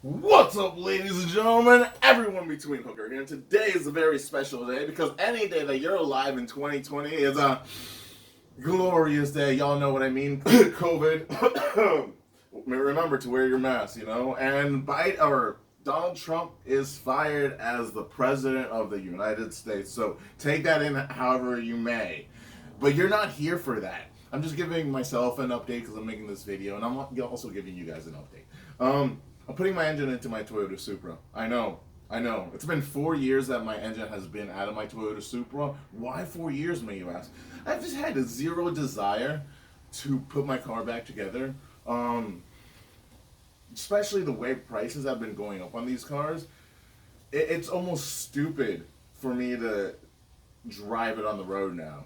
What's up, ladies and gentlemen? Everyone between Hooker here. And today is a very special day because any day that you're alive in 2020 is a glorious day. Y'all know what I mean. COVID. Remember to wear your mask, And Donald Trump is fired as the president of the United States. So take that in however you may. But you're not here for that. I'm just giving myself an update because I'm making this video, and I'm also giving you guys an update. I'm putting my engine into my Toyota Supra. I know. It's been 4 years that my engine has been out of my Toyota Supra. Why 4 years, may you ask? I've just had a zero desire to put my car back together. Especially the way prices have been going up on these cars. It's almost stupid for me to drive it on the road now.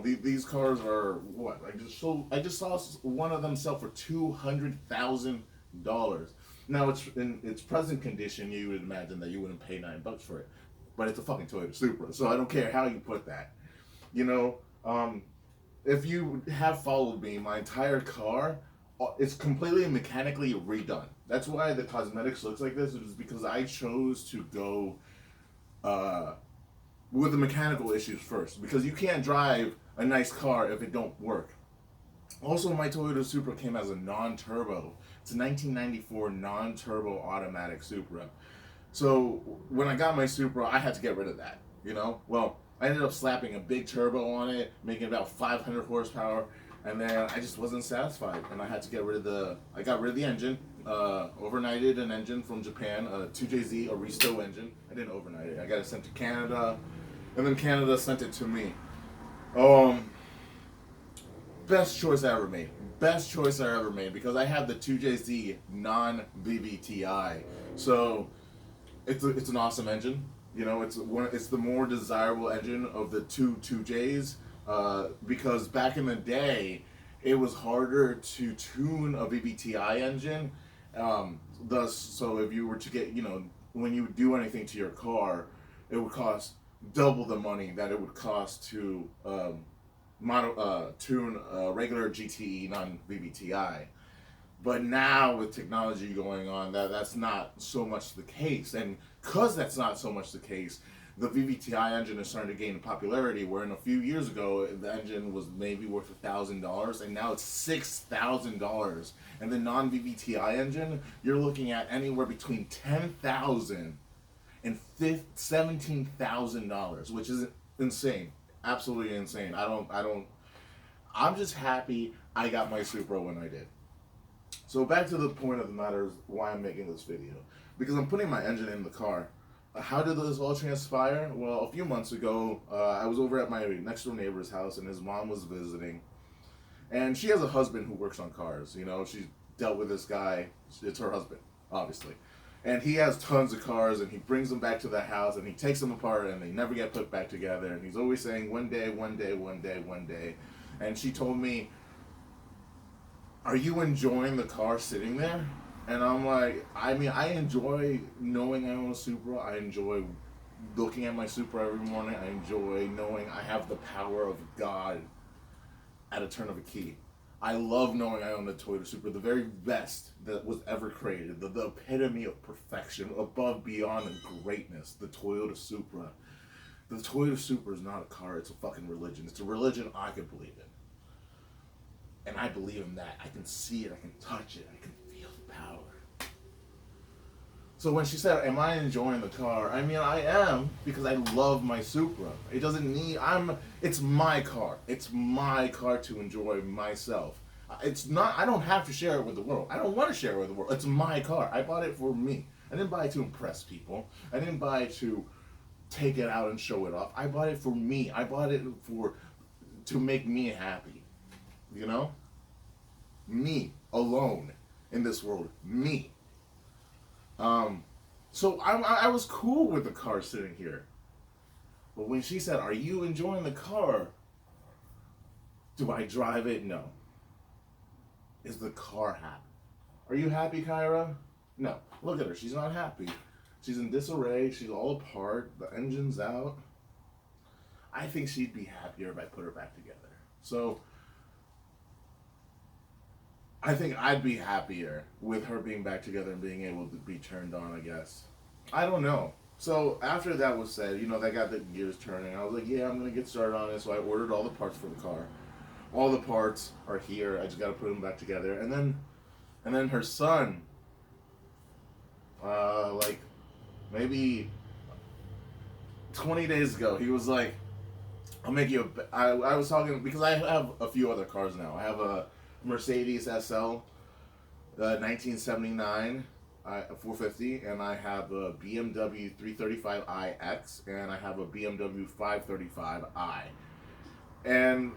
These cars are what? I just saw one of them sell for $200,000. Now it's in its present condition. You would imagine that you wouldn't pay $9 for it, but it's a fucking Toyota Supra, so I don't care how you put that. You know, if you have followed me, my entire car it's completely mechanically redone. That's why the cosmetics looks like this. It is because I chose to go with the mechanical issues first, because you can't drive a nice car if it don't work. Also, my Toyota Supra came as a non-turbo. It's a 1994 non-turbo automatic Supra. So when I got my Supra, I had to get rid of that. Well, I ended up slapping a big turbo on it, making about 500 horsepower, and then I just wasn't satisfied, and I had to get rid of the. I got rid of the engine. Overnighted an engine from Japan, a 2JZ Aristo engine. I didn't overnight it. I got it sent to Canada, and then Canada sent it to me. Best choice I ever made. Best choice I ever made, because I have the 2JZ non-VVTi. So it's an awesome engine. It's the more desirable engine of the two J's, because back in the day it was harder to tune a VVTi engine. So if you were to get, when you would do anything to your car, it would cost double the money that it would cost to tune a regular GTE non-VVTi. But now with technology going on, that's not so much the case. And because that's not so much the case, the VVTi engine is starting to gain popularity, where in a few years ago, the engine was maybe worth $1,000, and now it's $6,000. And the non-VVTi engine, you're looking at anywhere between $10,000 and $17,000, which is insane. Absolutely insane. I'm just happy I got my Supra when I did. So back to the point of the matter is why I'm making this video. Because I'm putting my engine in the car. How did this all transpire? Well, a few months ago, I was over at my next door neighbor's house, and his mom was visiting. And she has a husband who works on cars. She's dealt with this guy. It's her husband, obviously. And he has tons of cars, and he brings them back to the house, and he takes them apart, and they never get put back together. And he's always saying, one day, one day, one day, one day. And she told me, are you enjoying the car sitting there? And I'm like, I enjoy knowing I own a Supra. I enjoy looking at my Supra every morning. I enjoy knowing I have the power of God at a turn of a key. I love knowing I own the Toyota Supra, the very best that was ever created, the epitome of perfection, above, beyond, and greatness, the Toyota Supra. The Toyota Supra is not a car, it's a fucking religion. It's a religion I could believe in. And I believe in that. I can see it, I can touch it, I can feel the power. So when she said, am I enjoying the car? I am, because I love my Supra. It doesn't need, it's my car. It's my car to enjoy myself. I don't have to share it with the world. I don't want to share it with the world. It's my car. I bought it for me. I didn't buy it to impress people. I didn't buy it to take it out and show it off. I bought it for me. I bought it to make me happy. Me alone in this world. Me. So I was cool with the car sitting here. But when she said, are you enjoying the car? Do I drive it? No. Is the car happy? Are you happy, Kyra? No. Look at her. She's not happy. She's in disarray. She's all apart. The engine's out. I think she'd be happier if I put her back together. So I think I'd be happier with her being back together and being able to be turned on, I guess. I don't know. So after that was said, that got the gears turning. I was like, yeah, I'm gonna get started on it. So I ordered all the parts for the car. All the parts are here. I just gotta put them back together. And then her son, like maybe 20 days ago, he was like, I'll make you I was talking, because I have a few other cars now. I have a Mercedes SL 1979 450, and I have a BMW 335iX, and I have a BMW 535i. And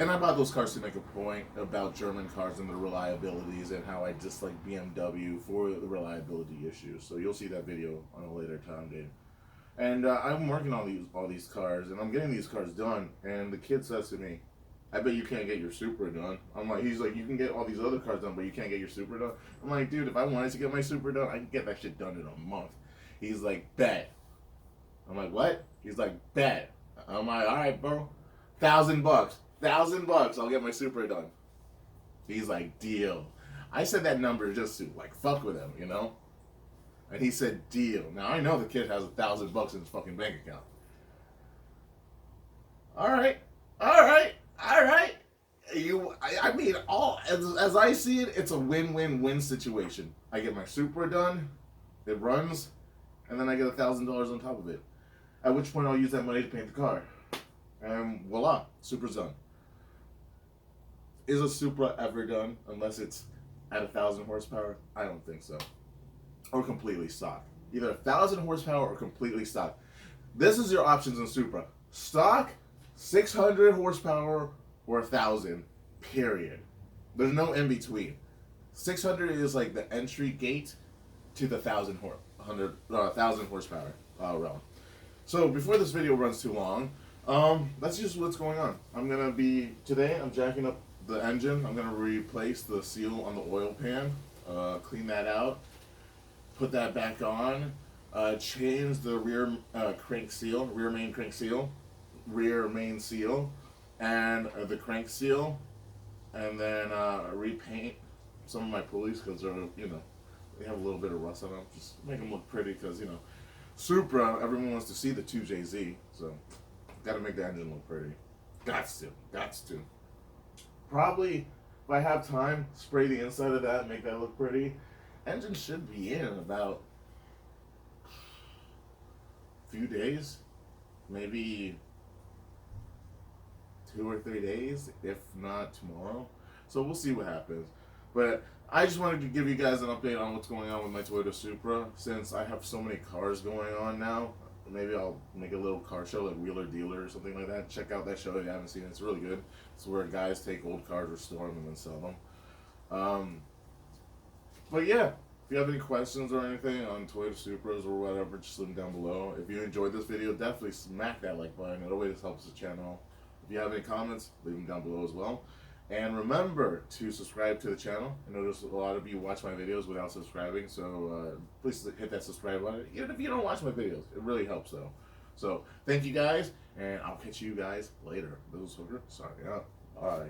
I bought those cars to make a point about German cars and the reliabilities, and how I dislike BMW for the reliability issues. So you'll see that video on a later time date. And I'm working on all these cars, and I'm getting these cars done. And the kid says to me, "I bet you can't get your Supra done." He's like, "You can get all these other cars done, but you can't get your Supra done." I'm like, "Dude, if I wanted to get my Supra done, I could get that shit done in a month." He's like, "Bet." I'm like, "What?" He's like, "Bet." I'm like, "All right, bro, $1,000, $1,000, I'll get my Supra done." He's like, "Deal." I said that number just to like fuck with him, And he said, "Deal." Now I know the kid has $1,000 in his fucking bank account. All right, all right, all right. I mean, as I see it, it's a win-win-win situation. I get my Supra done, it runs, and then I get $1,000 on top of it. At which point I'll use that money to paint the car, and voila, Supra's done. Is a Supra ever done unless it's at 1,000 horsepower? I don't think so. Or completely stock. Either 1,000 horsepower or completely stock. This is your options in Supra. Stock, 600 horsepower, or 1,000. Period. There's no in between. 600 is like the entry gate to the 1,000 horsepower realm. So before this video runs too long, that's just what's going on. Today I'm jacking up the engine. I'm gonna replace the seal on the oil pan, clean that out, put that back on, change the rear main crank seal, and the crank seal, and then repaint some of my pulleys because they have a little bit of rust on them. Just make them look pretty because Supra, everyone wants to see the 2JZ, so got to make the engine look pretty. Gots to. Probably, if I have time, spray the inside of that, make that look pretty. Engine should be in about a few days, maybe 2 or 3 days, if not tomorrow. So we'll see what happens. But I just wanted to give you guys an update on what's going on with my Toyota Supra. Since I have so many cars going on now, maybe I'll make a little car show like Wheeler Dealer or something like that. Check out that show if you haven't seen it. It's really good. It's where guys take old cars, restore them, and then sell them. But yeah, if you have any questions or anything on Toyota Supras or whatever, just leave them down below. If you enjoyed this video, definitely smack that like button. It always helps the channel. If you have any comments, leave them down below as well. And remember to subscribe to the channel. I notice a lot of you watch my videos without subscribing, so please hit that subscribe button. Even if you don't watch my videos, it really helps though. So thank you guys, and I'll catch you guys later. Little Sugar, signing out. Bye.